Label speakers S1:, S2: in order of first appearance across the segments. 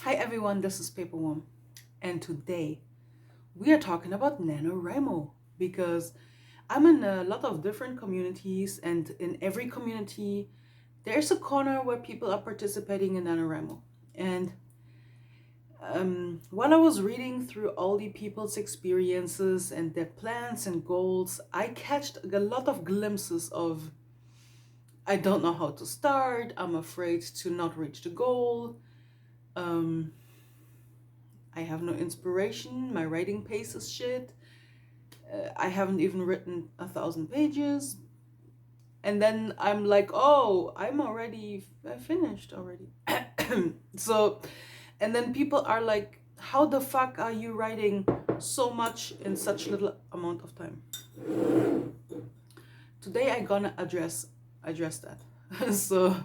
S1: Hi everyone, this is Paperworm, and today we are talking about NaNoWriMo because I'm in a lot of different communities, and in every community there's a corner where people are participating in NaNoWriMo. And while I was reading through all the people's experiences and their plans and goals, I catched a lot of glimpses of I don't know how to start, I'm afraid to not reach the goal. Um, I have no inspiration. My writing pace is shit. I haven't even written 1,000 pages. And then I'm like, oh, I'm already finished already. So, and then people are like, how the fuck are you writing so much in such little amount of time? Today I gonna address that. So,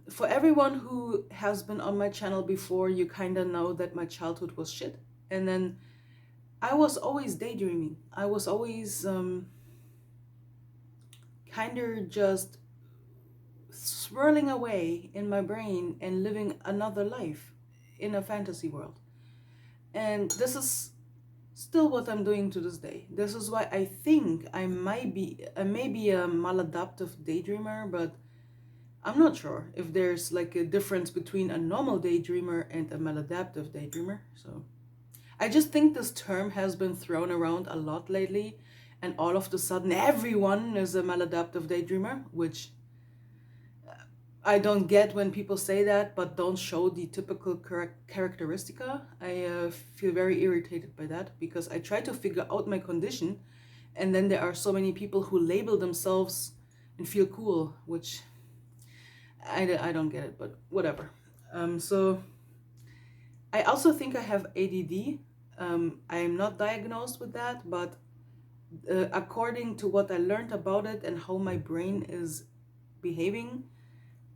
S1: for everyone who has been on my channel before, you kind of know that my childhood was shit. And then I was always daydreaming. I was always kind of just swirling away in my brain and living another life in a fantasy world. And this is still what I'm doing to this day. This is why I think I may be a maladaptive daydreamer, but I'm not sure if there's like a difference between a normal daydreamer and a maladaptive daydreamer. So I just think this term has been thrown around a lot lately, and all of a sudden everyone is a maladaptive daydreamer, which I don't get when people say that, but don't show the typical characteristica. I feel very irritated by that because I try to figure out my condition, and then there are so many people who label themselves and feel cool, which I don't get it, but whatever. So I also think I have ADD. I'm not diagnosed with that, but according to what I learned about it and how my brain is behaving,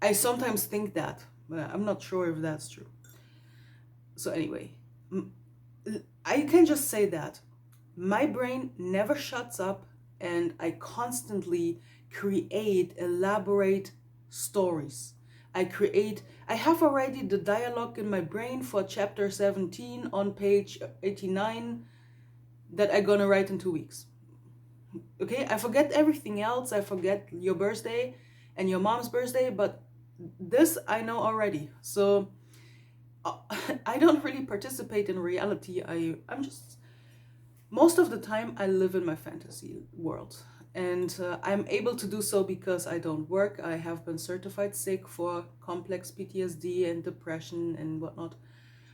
S1: I sometimes think that, but I'm not sure if that's true. So anyway, I can just say that my brain never shuts up, and I constantly create elaborate stories. I have already the dialogue in my brain for chapter 17 on page 89 that I'm gonna write in 2 weeks. Okay, I forget everything else. I forget your birthday and your mom's birthday, but this I know already. So I don't really participate in reality. I'm just, most of the time I live in my fantasy world, and I'm able to do so because I don't work. I have been certified sick for complex PTSD and depression and whatnot.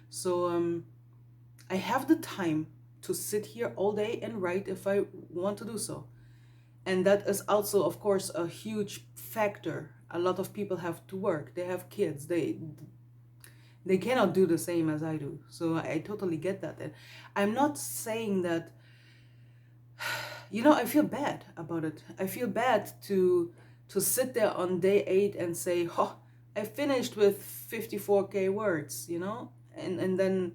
S1: So I have the time to sit here all day and write if I want to do so. And that is also, of course, a huge factor. A lot of people have to work. They have kids. They cannot do the same as I do. So I totally get that. And I'm not saying that, I feel bad about it. I feel bad to sit there on day 8 and say, oh, I finished with 54K words, and then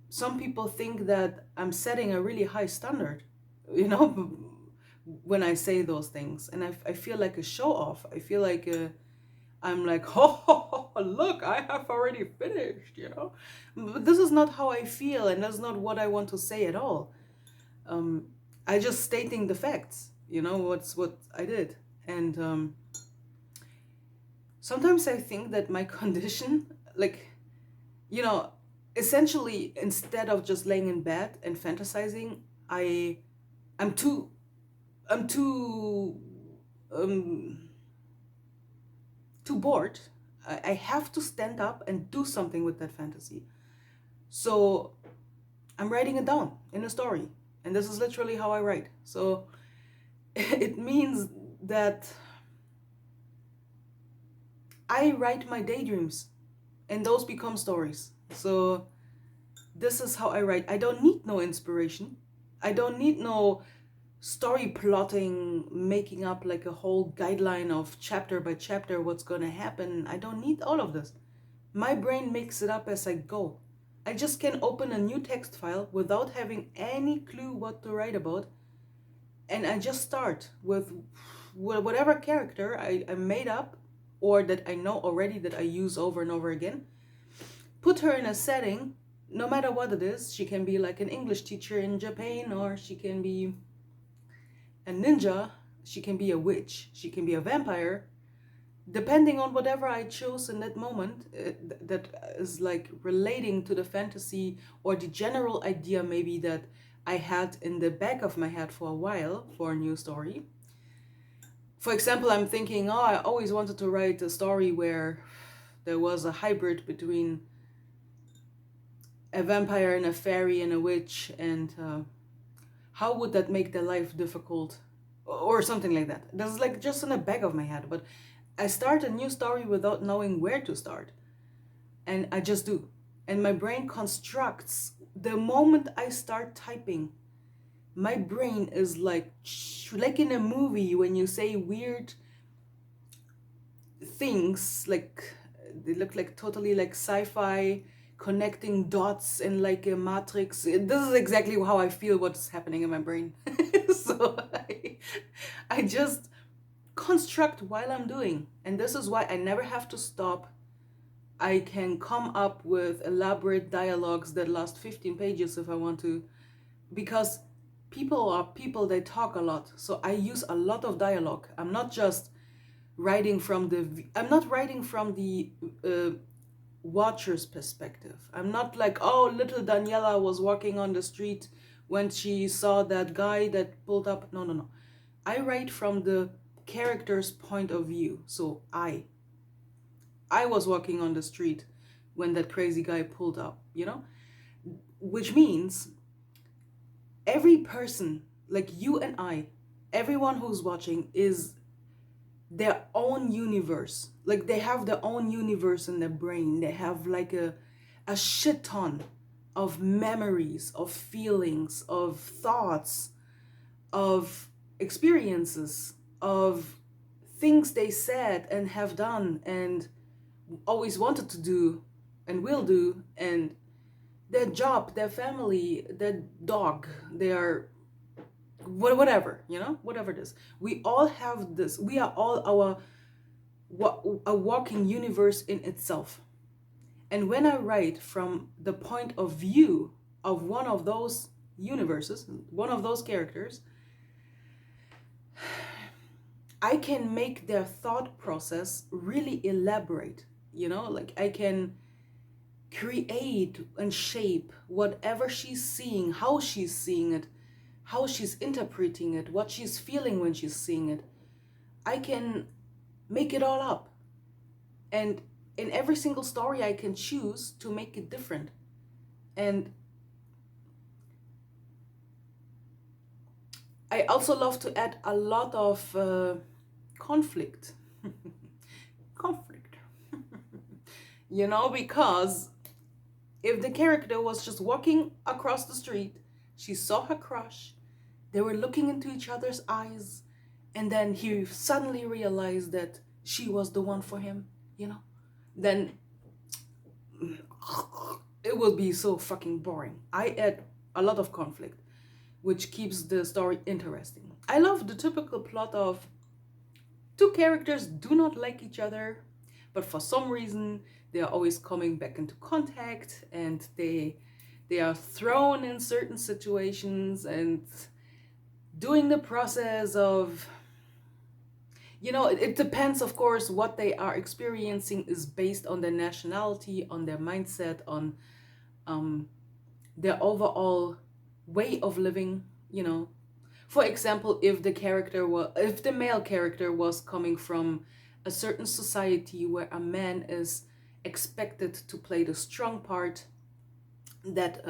S1: some people think that I'm setting a really high standard, when I say those things. And I feel like a show off. I feel like I'm like, oh, look, I have already finished, But this is not how I feel, and that's not what I want to say at all. I just stating the facts, what I did. And sometimes I think that my condition, like, essentially, instead of just laying in bed and fantasizing, I'm too I'm um, too bored. I have to stand up and do something with that fantasy. So I'm writing it down in a story. And this is literally how I write. So it means that I write my daydreams, and those become stories. So this is how I write. I don't need no inspiration. I don't need no story plotting, making up like a whole guideline of chapter by chapter what's gonna happen. I don't need all of this. My brain makes it up as I go. I just can open a new text file without having any clue what to write about, and I just start with whatever character I made up, or that I know already that I use over and over again. Put her in a setting, no matter what it is. She can be like an English teacher in Japan, or she can be a ninja, she can be a witch, she can be a vampire, depending on whatever I chose in that moment, that is like relating to the fantasy or the general idea maybe that I had in the back of my head for a while for a new story. For example, I'm thinking, oh, I always wanted to write a story where there was a hybrid between a vampire and a fairy and a witch, and how would that make their life difficult, or something like that. That's like just in the back of my head, but I start a new story without knowing where to start, and I just do. And my brain constructs the moment I start typing. My brain is like in a movie when you say weird things, like they look like totally like sci-fi, connecting dots in like a matrix. This is exactly how I feel what's happening in my brain. So I just construct while I'm doing, and this is why I never have to stop. I can come up with elaborate dialogues that last 15 pages if I want to, because people are people, they talk a lot, so I use a lot of dialogue. I'm not just writing from the watcher's perspective. I'm not like, oh, little Daniela was walking on the street when she saw that guy that pulled up. No. I write from the character's point of view. So I was walking on the street when that crazy guy pulled up, which means every person, like you and I, everyone who's watching is their own universe. Like they have their own universe in their brain. They have like a shit ton of memories, of feelings, of thoughts, of experiences, of things they said and have done and always wanted to do and will do, and their job, their family, their dog, their whatever, whatever it is. We all have this. We are all a walking universe in itself. And when I write from the point of view of one of those universes, one of those characters, I can make their thought process really elaborate, like I can create and shape whatever she's seeing, how she's seeing it, how she's interpreting it, what she's feeling when she's seeing it. I can make it all up. And in every single story, I can choose to make it different. And I also love to add a lot of conflict. Conflict. Because if the character was just walking across the street, she saw her crush, they were looking into each other's eyes, and then he suddenly realized that she was the one for him, then it would be so fucking boring. I add a lot of conflict, which keeps the story interesting. I love the typical plot of two characters do not like each other, but for some reason they are always coming back into contact, and they are thrown in certain situations and doing the process of, it depends, of course, what they are experiencing is based on their nationality, on their mindset, on their overall way of living, For example, if the male character was coming from a certain society where a man is expected to play the strong part, that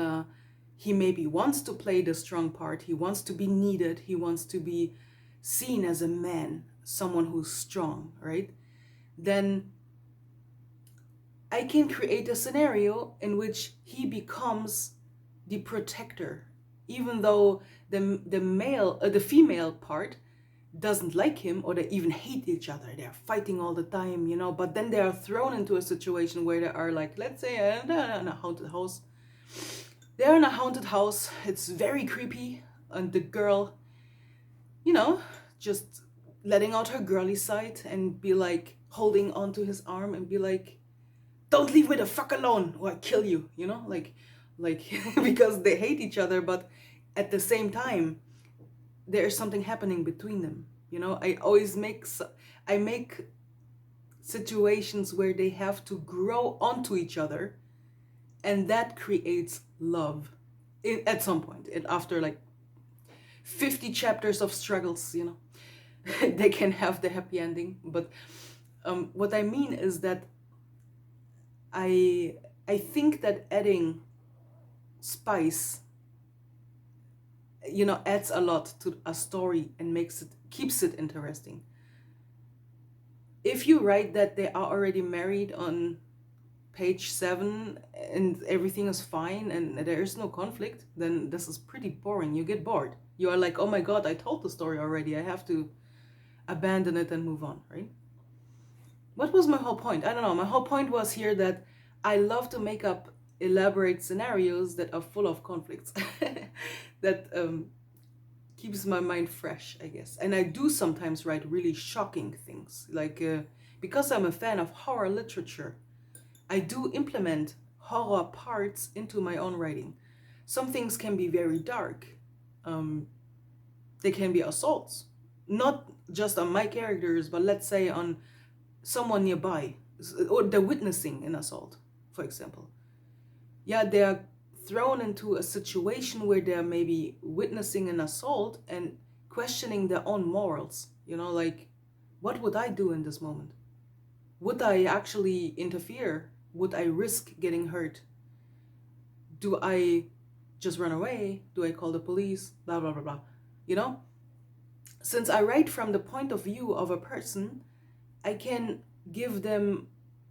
S1: he maybe wants to play the strong part, he wants to be needed, he wants to be seen as a man, someone who's strong, right? Then I can create a scenario in which he becomes the protector, even though the female part doesn't like him, or they even hate each other. They're fighting all the time, but then they are thrown into a situation where they are like, let's say, in a haunted house. They're in a haunted house. It's very creepy, and the girl, just letting out her girly side and be like holding onto his arm and be like, don't leave me the fuck alone or I kill you, you know, like because they hate each other, but at the same time there's something happening between them, you know. I make situations where they have to grow onto each other, and that creates love at some point. And after like 50 chapters of struggles, you know, they can have the happy ending. But what I mean is that I think that adding spice, you know, adds a lot to a story and keeps it interesting. If you write that they are already married on page 7 and everything is fine and there is no conflict, then this is pretty boring. You get bored. You are like, oh my god, I told the story already. I have to abandon it and move on, right? What was my whole point? I don't know. My whole point was here that I love to make up elaborate scenarios that are full of conflicts. That keeps my mind fresh, I guess. And I do sometimes write really shocking things. Like, because I'm a fan of horror literature, I do implement horror parts into my own writing. Some things can be very dark. They can be assaults. Not just on my characters, but let's say on someone nearby, or they're witnessing an assault, for example. Yeah, they are thrown into a situation where they're maybe witnessing an assault and questioning their own morals. You know, like, what would I do in this moment? Would I actually interfere? Would I risk getting hurt? Do I just run away? Do I call the police? Blah, blah, blah, blah. You know? Since I write from the point of view of a person, I can give them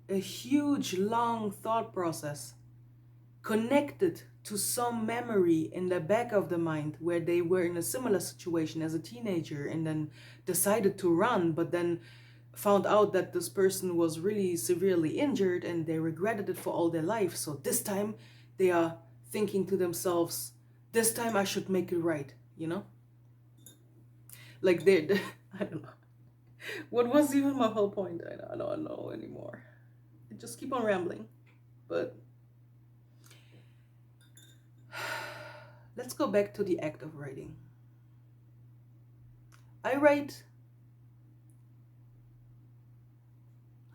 S1: a huge, long thought process connected to some memory in the back of the mind where they were in a similar situation as a teenager and then decided to run, but then found out that this person was really severely injured and they regretted it for all their life. So this time they are thinking to themselves, this time I should make it right, you know? Like I don't know. What was even my whole point? I don't know anymore. I just keep on rambling. But let's go back to the act of writing. I write.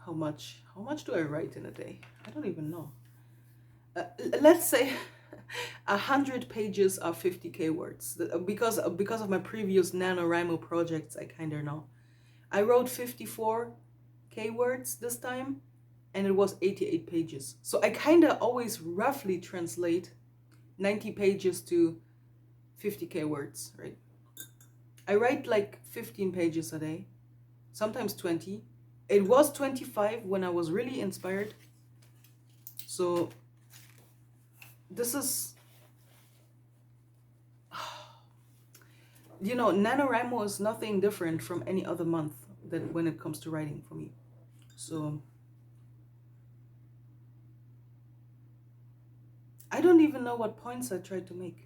S1: How much do I write in a day? I don't even know. Let's say 100 pages are 50k words. Because of my previous NaNoWriMo projects, I kind of know. I wrote 54k words this time, and it was 88 pages. So I kind of always roughly translate 90 pages to 50k words, right? I write like 15 pages a day, sometimes 20. It was 25 when I was really inspired. So this is, you know, NaNoWriMo is nothing different from any other month that when it comes to writing for me. So I don't even know what points I tried to make.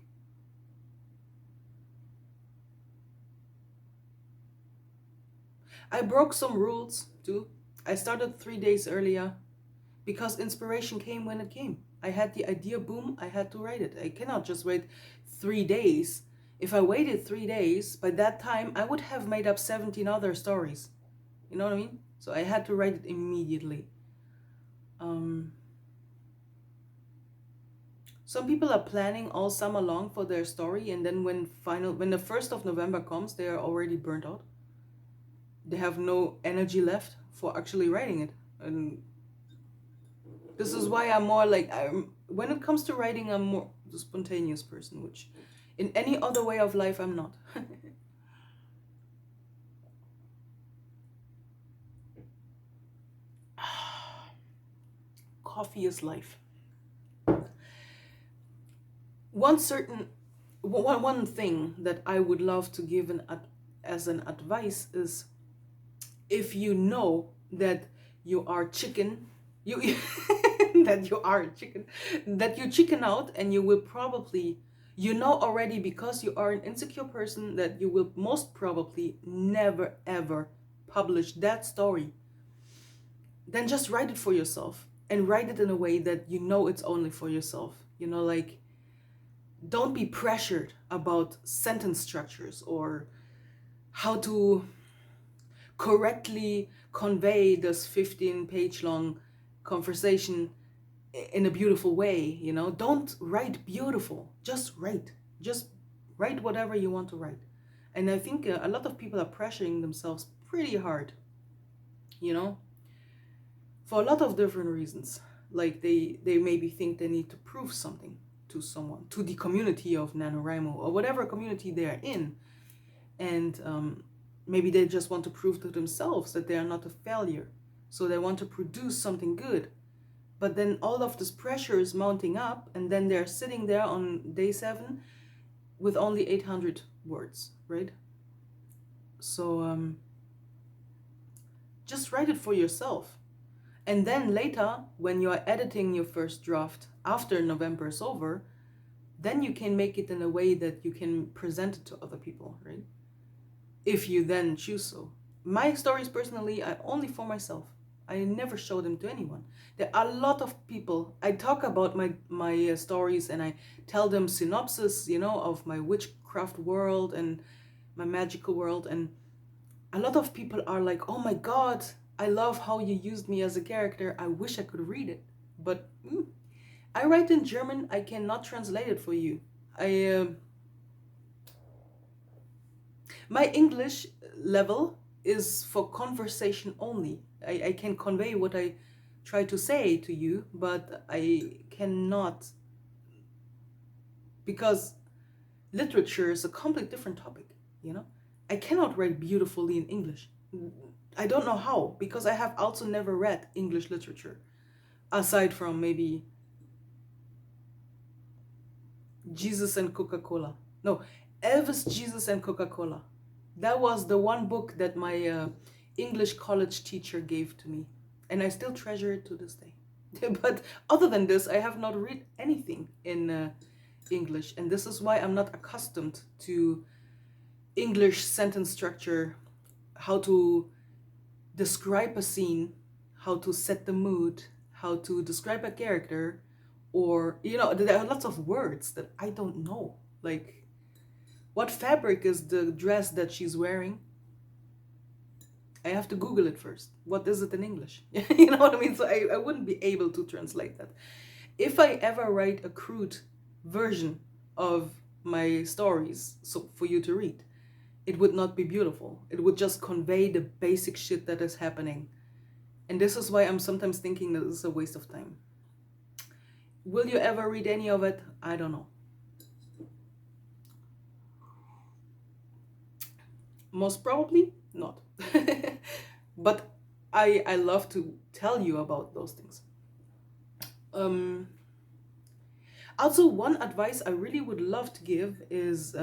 S1: I broke some rules too. I started 3 days earlier because inspiration came when it came. I had the idea, boom, I had to write it. I cannot just wait 3 days. If I waited 3 days, by that time I would have made up 17 other stories. You know what I mean? So I had to write it immediately. Some people are planning all summer long for their story, and then when the 1st of November comes, they are already burnt out. They have no energy left for actually writing it. And this is why I'm more like, when it comes to writing, I'm more the spontaneous person, which in any other way of life, I'm not. Coffee is life. One thing that I would love to give as an advice is, if you know that you are chicken, that you chicken out and you will probably You know already, because you are an insecure person, that you will most probably never ever publish that story. Then just write it for yourself, and write it in a way that you know it's only for yourself. You know, like, don't be pressured about sentence structures or how to correctly convey this 15-page long conversation in a beautiful way. You know, don't write beautiful, just write whatever you want to write. And I think a lot of people are pressuring themselves pretty hard, you know, for a lot of different reasons. Like, they maybe think they need to prove something to someone, to the community of NaNoWriMo or whatever community they're in. And maybe they just want to prove to themselves that they are not a failure, so they want to produce something good. But then all of this pressure is mounting up, and then they're sitting there on day 7 with only 800 words, right? So just write it for yourself. And then later, when you're editing your first draft after November is over, then you can make it in a way that you can present it to other people, right? If you then choose so. My stories, personally, are only for myself. I never show them to anyone. There are a lot of people. I talk about my stories, and I tell them synopsis, you know, of my witchcraft world and my magical world. And a lot of people are like, oh my God, I love how you used me as a character. I wish I could read it. But I write in German. I cannot translate it for you. My English level is for conversation only. I can convey what I try to say to you, but I cannot, because literature is a completely different topic, you know? I cannot write beautifully in English. I don't know how, because I have also never read English literature, aside from maybe Jesus and Coca-Cola. No, Elvis, Jesus, and Coca-Cola. That was the one book that my English college teacher gave to me, and I still treasure it to this day. But other than this, I have not read anything in English, and this is why I'm not accustomed to English sentence structure, how to describe a scene, how to set the mood, how to describe a character, or, you know, there are lots of words that I don't know. Like, what fabric is the dress that she's wearing? I have to Google it first. What is it in English? You know what I mean? So I wouldn't be able to translate that. If I ever write a crude version of my stories so for you to read, it would not be beautiful. It would just convey the basic shit that is happening. And this is why I'm sometimes thinking that this is a waste of time. Will you ever read any of it? I don't know. Most probably not. But I love to tell you about those things. Also, one advice I really would love to give is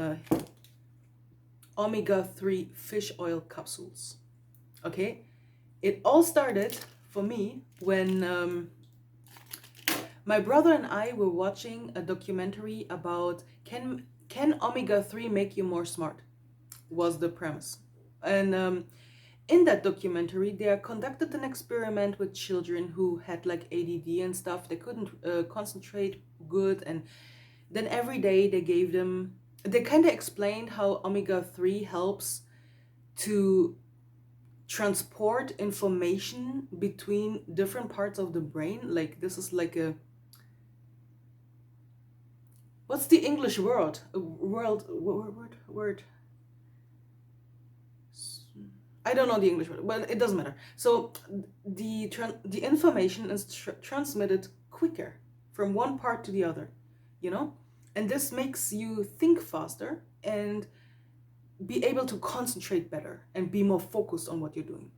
S1: omega-3 fish oil capsules. Okay, it all started for me when my brother and I were watching a documentary about can omega-3 make you more smart, was the premise. And in that documentary, they conducted an experiment with children who had like ADD and stuff. They couldn't concentrate good, and then every day they kind of explained how omega-3 helps to transport information between different parts of the brain. Like, this is like a, what's the English word? Word. I don't know the English word, but it doesn't matter. So the information is transmitted quicker from one part to the other, you know? And this makes you think faster and be able to concentrate better and be more focused on what you're doing.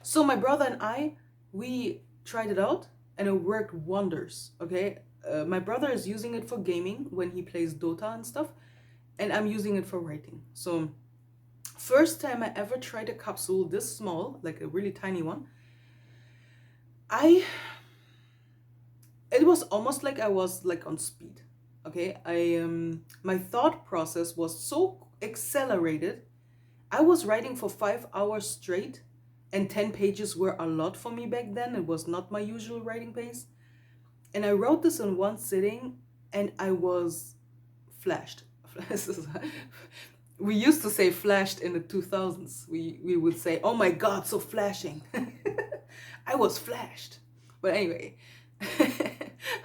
S1: So my brother and I, we tried it out, and it worked wonders, okay? My brother is using it for gaming when he plays Dota and stuff, and I'm using it for writing. So first time I ever tried a capsule this small, like a really tiny one, it was almost like I was like on speed. Okay, my thought process was so accelerated. I was writing for 5 hours straight, and 10 pages were a lot for me back then. It was not my usual writing pace. And I wrote this in one sitting, and I was flashed. We used to say flashed in the 2000s. We would say, oh my God, so flashing. I was flashed. But anyway,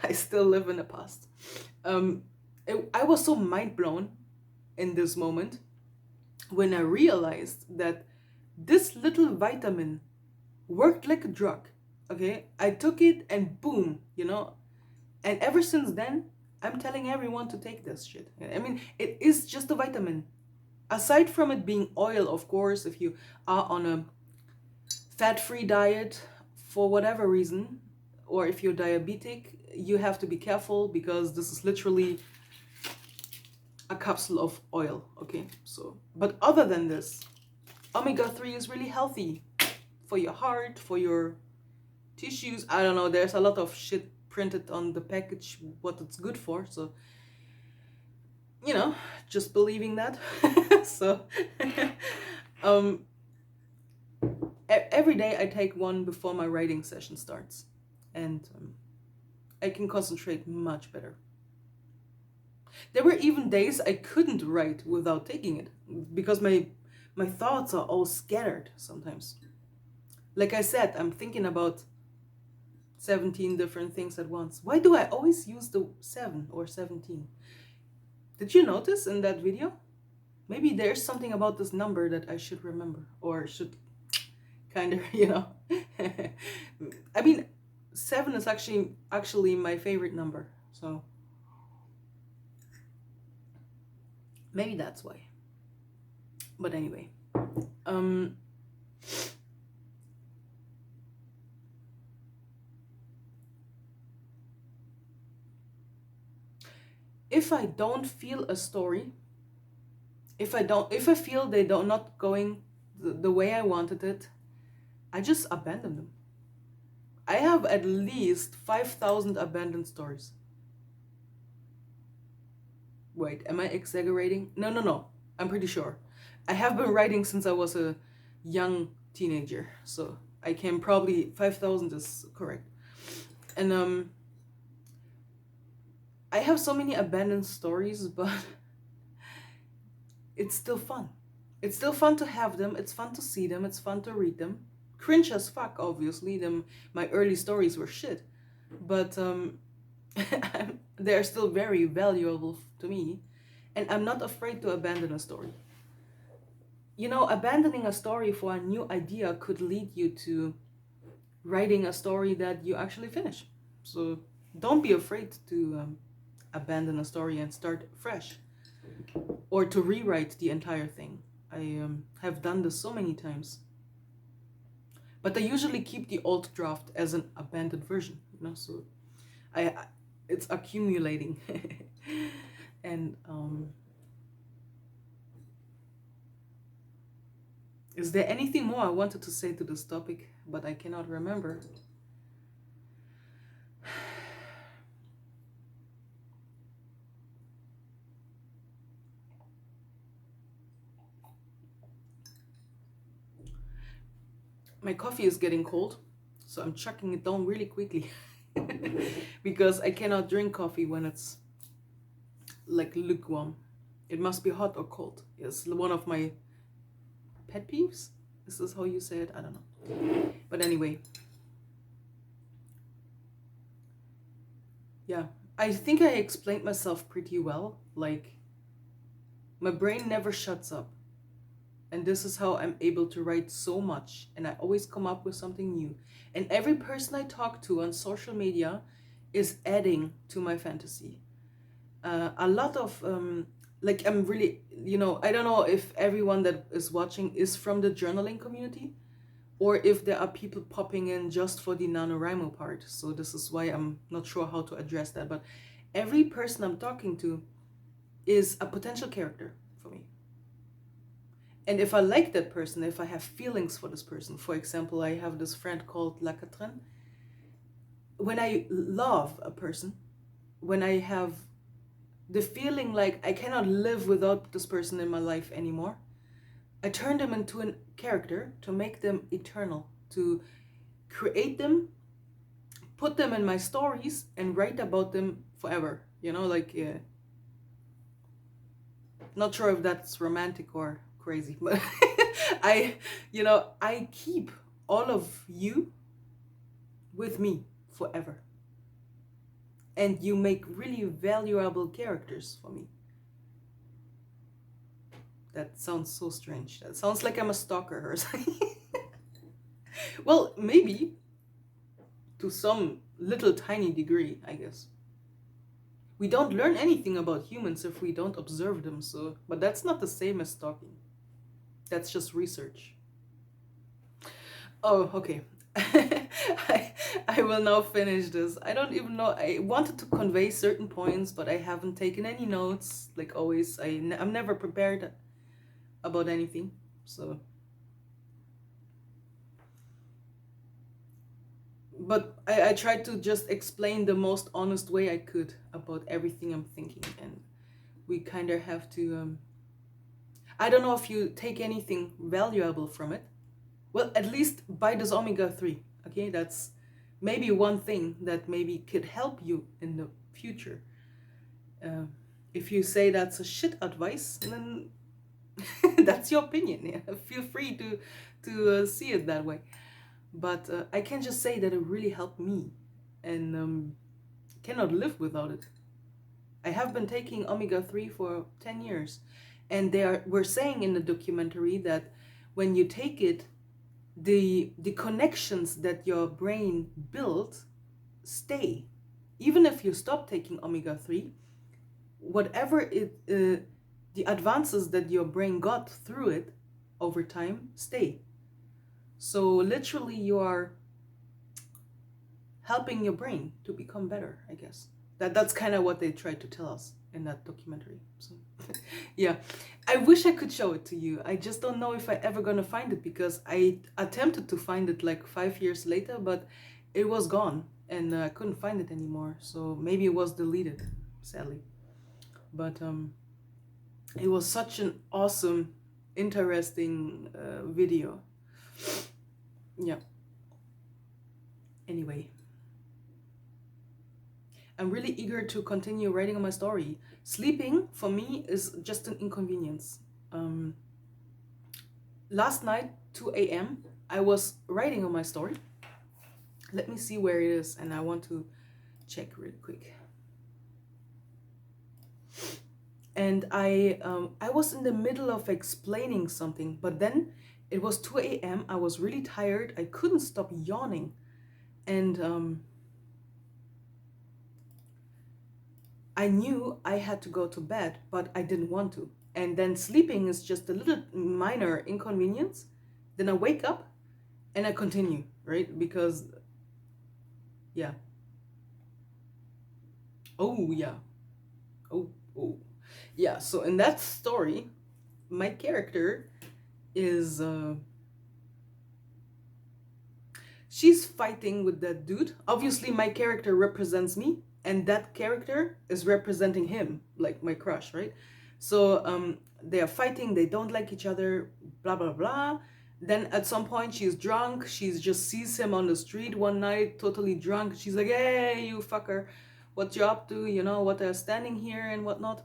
S1: I still live in the past. I was so mind blown in this moment when I realized that this little vitamin worked like a drug. Okay, I took it and boom, and ever since then, I'm telling everyone to take this shit. I mean, it is just a vitamin. Aside from it being oil, of course, if you are on a fat-free diet for whatever reason, or if you're diabetic, you have to be careful because this is literally a capsule of oil, okay? So, but other than this, omega-3 is really healthy for your heart, for your tissues. I don't know, there's a lot of shit printed on the package what it's good for, so just believing that. So every day I take one before my writing session starts, and I can concentrate much better. There were even days I couldn't write without taking it because my thoughts are all scattered sometimes. Like I said, I'm thinking about 17 different things at once. Why do I always use the 7 or 17? Did you notice in that video? Maybe there's something about this number that I should remember, or should kind of, I mean, 7 is actually my favorite number, so maybe that's why. But anyway, if I don't feel a story, if I feel they don't not going the way I wanted it, I just abandon them. I have at least 5,000 abandoned stories. Wait, am I exaggerating? No. I'm pretty sure. I have been writing since I was a young teenager, so I can probably 5,000 is correct. And I have so many abandoned stories, but it's still fun. It's still fun to have them. It's fun to see them. It's fun to read them. Cringe as fuck, obviously. My early stories were shit, but they're still very valuable to me, and I'm not afraid to abandon a story. Abandoning a story for a new idea could lead you to writing a story that you actually finish. So don't be afraid to abandon a story and start fresh, or to rewrite the entire thing. I have done this so many times. But I usually keep the old draft as an abandoned version, so it's accumulating. And is there anything more I wanted to say to this topic, but I cannot remember? My coffee is getting cold, so I'm chucking it down really quickly. Because I cannot drink coffee when it's like lukewarm. It must be hot or cold. It's one of my pet peeves. Is this how you say it? I don't know. But anyway. Yeah, I think I explained myself pretty well. Like, my brain never shuts up. And this is how I'm able to write so much. And I always come up with something new. And every person I talk to on social media is adding to my fantasy. A lot of, I'm really, I don't know if everyone that is watching is from the journaling community, or if there are people popping in just for the NaNoWriMo part. So this is why I'm not sure how to address that. But every person I'm talking to is a potential character for me. And if I like that person, if I have feelings for this person, for example, I have this friend called La Catrin. When I love a person, when I have the feeling like I cannot live without this person in my life anymore, I turned them into a character to make them eternal, to create them, put them in my stories, and write about them forever. You know, like, not sure if that's romantic or crazy, but I keep all of you with me forever. And you make really valuable characters for me. That sounds so strange. That sounds like I'm a stalker or something. Well, maybe to some little tiny degree, I guess. We don't learn anything about humans if we don't observe them, so but that's not the same as stalking. That's just research. Oh, okay. I will now finish this. I don't even know. I wanted to convey certain points, but I haven't taken any notes. Like always, I'm never prepared about anything. So, but I tried to just explain the most honest way I could about everything I'm thinking, and we kind of have to. I don't know if you take anything valuable from it. Well, at least buy this omega-3. Okay, that's maybe one thing that maybe could help you in the future. If you say that's a shit advice, then that's your opinion. Yeah? Feel free to see it that way. But I can just say that it really helped me, and cannot live without it. I have been taking omega-3 for 10 years, and we're saying in the documentary that when you take it, the connections that your brain built stay. Even if you stop taking omega-3, whatever the advances that your brain got through it over time stay. So literally you are helping your brain to become better, I guess. That's kind of what they tried to tell us in that documentary. So yeah, I wish I could show it to you. I just don't know if I ever gonna find it, because I attempted to find it like 5 years later, but it was gone and I couldn't find it anymore. So maybe it was deleted, sadly. But it was such an awesome, interesting video. Yeah. Anyway, I'm really eager to continue writing on my story. Sleeping for me is just an inconvenience. Last night, 2 a.m., I was writing on my story. Let me see where it is, and I want to check really quick. And I was in the middle of explaining something, but then it was 2 a.m. I was really tired. I couldn't stop yawning, and I knew I had to go to bed, but I didn't want to. And then sleeping is just a little minor inconvenience. Then I wake up and I continue, right? Because, yeah. Oh, yeah. Oh. Yeah, so in that story, my character is, she's fighting with that dude. Obviously, my character represents me, and that character is representing him, like my crush, right? So they are fighting, they don't like each other, blah, blah, blah. Then at some point she's drunk, she just sees him on the street one night, totally drunk. She's like, hey, you fucker, what you up to? You know, what they're standing here and whatnot.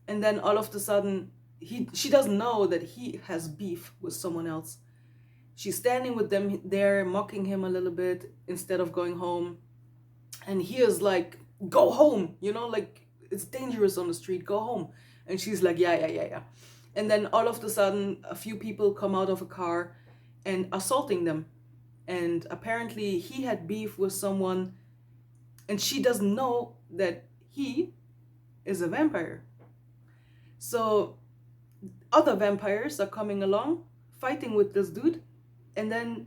S1: And then all of a sudden, she doesn't know that he has beef with someone else. She's standing with them there, mocking him a little bit instead of going home. And he is like, go home, you know, like, it's dangerous on the street, go home. And she's like, yeah. And then all of a sudden, a few people come out of a car and assaulting them. And apparently he had beef with someone, and she doesn't know that he is a vampire. So other vampires are coming along, fighting with this dude. And then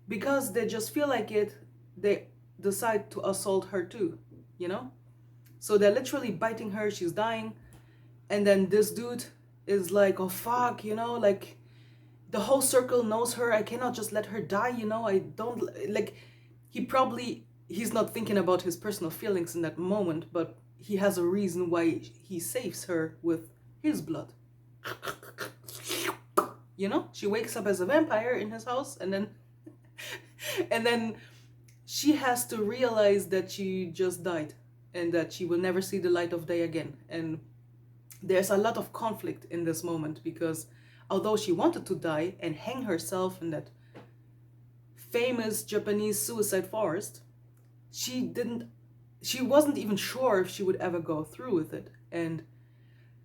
S1: because they just feel like it, they decide to assault her too, you know? So they're literally biting her, she's dying. And then this dude is like, oh fuck, you know, like, the whole circle knows her, I cannot just let her die, you know, I don't, like, he's not thinking about his personal feelings in that moment, but he has a reason why he saves her with his blood. You know, she wakes up as a vampire in his house, and then and then she has to realize that she just died and that she will never see the light of day again. And there's a lot of conflict in this moment, because although she wanted to die and hang herself in that famous Japanese suicide forest, she wasn't even sure if she would ever go through with it, and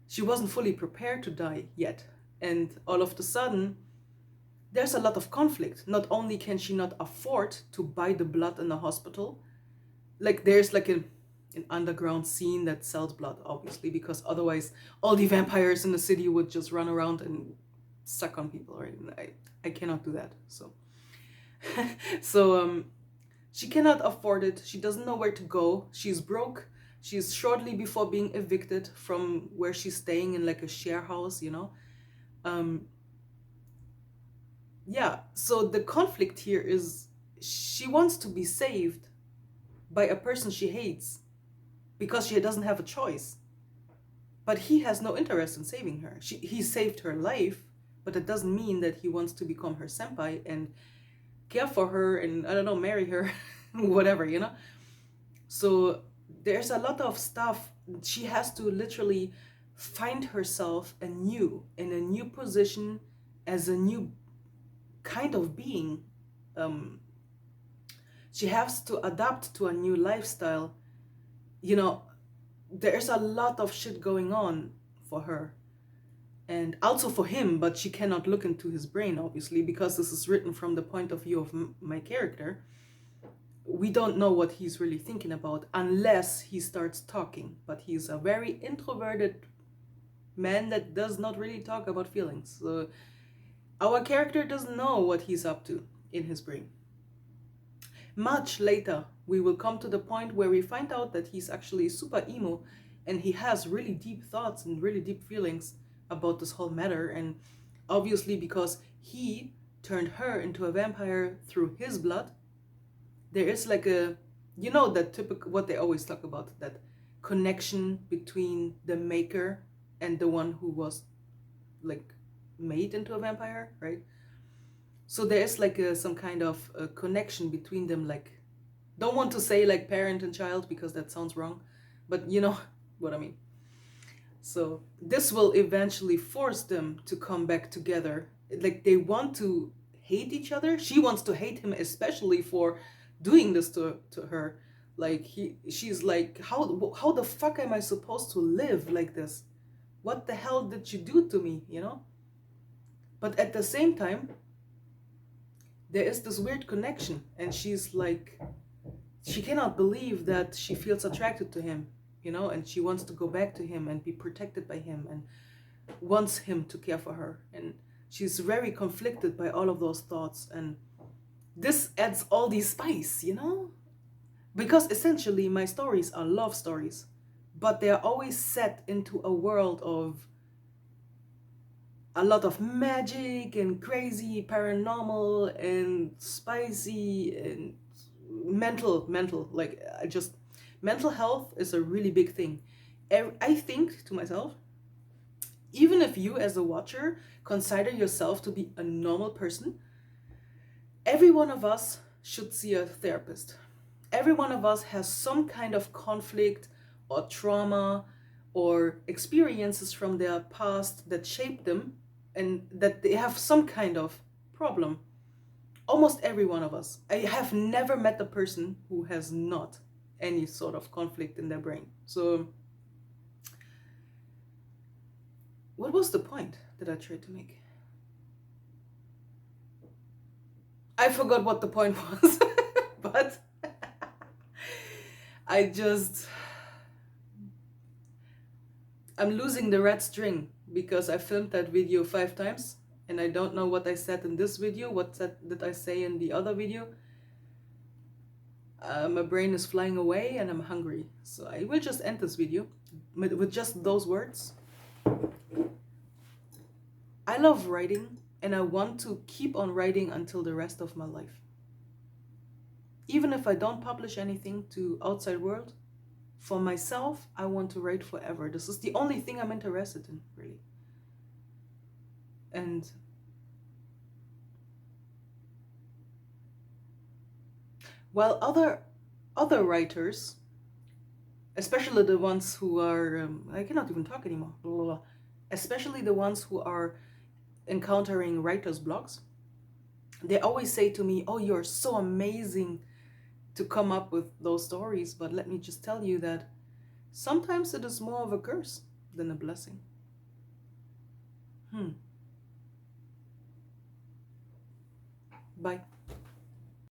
S1: she wasn't fully prepared to die yet. And all of a sudden, there's a lot of conflict. Not only can she not afford to buy the blood in the hospital, like there's like an underground scene that sells blood, obviously, because otherwise all the vampires in the city would just run around and suck on people, right? And I cannot do that. So so she cannot afford it. She doesn't know where to go. She's broke. She's shortly before being evicted from where she's staying in like a share house, you know. Yeah, so the conflict here is she wants to be saved by a person she hates because she doesn't have a choice. But he has no interest in saving her. He saved her life, but it doesn't mean that he wants to become her senpai and care for her and, I don't know, marry her, whatever, you know? So there's a lot of stuff. She has to literally find herself anew in a new position as a new kind of being. She has to adapt to a new lifestyle. You know, there's a lot of shit going on for her and also for him, but she cannot look into his brain, obviously, because this is written from the point of view of my character. We don't know what he's really thinking about unless he starts talking, but he's a very introverted man that does not really talk about feelings. So our character doesn't know what he's up to in his brain. Much later, we will come to the point where we find out that he's actually super emo and he has really deep thoughts and really deep feelings about this whole matter. And obviously, because he turned her into a vampire through his blood, there is like a, you know, that typical, what they always talk about, that connection between the maker and the one who was like made into a vampire, right? So there is like some kind of a connection between them, like, don't want to say like parent and child because that sounds wrong, but you know what I mean. So this will eventually force them to come back together. Like they want to hate each other. She wants to hate him, especially for doing this to her. Like she's like, how the fuck am I supposed to live like this? What the hell did you do to me, you know? But at the same time, there is this weird connection, and she's like, she cannot believe that she feels attracted to him, you know, and she wants to go back to him and be protected by him and wants him to care for her. And she's very conflicted by all of those thoughts, and this adds all the spice, you know? Because essentially my stories are love stories, but they are always set into a world of a lot of magic and crazy paranormal and spicy and mental, like mental health is a really big thing. I think to myself, even if you as a watcher consider yourself to be a normal person, every one of us should see a therapist. Every one of us has some kind of conflict or trauma or experiences from their past that shaped them and that they have some kind of problem. Almost every one of us. I have never met a person who has not any sort of conflict in their brain. So what was the point that I tried to make? I forgot what the point was, but I'm losing the red string because I filmed that video 5 times and I don't know what I said in this video, what did I say in the other video. My brain is flying away and I'm hungry. So I will just end this video with just those words. I love writing and I want to keep on writing until the rest of my life. Even if I don't publish anything to outside world, For myself, I want to write forever. This is the only thing I'm interested in, really. And while other writers, especially the ones who are I cannot even talk anymore, blah, blah, blah. Especially the ones who are encountering writers' blogs, they always say to me, "Oh, you're so amazing to come up with those stories." But let me just tell you that sometimes it is more of a curse than a blessing. Bye.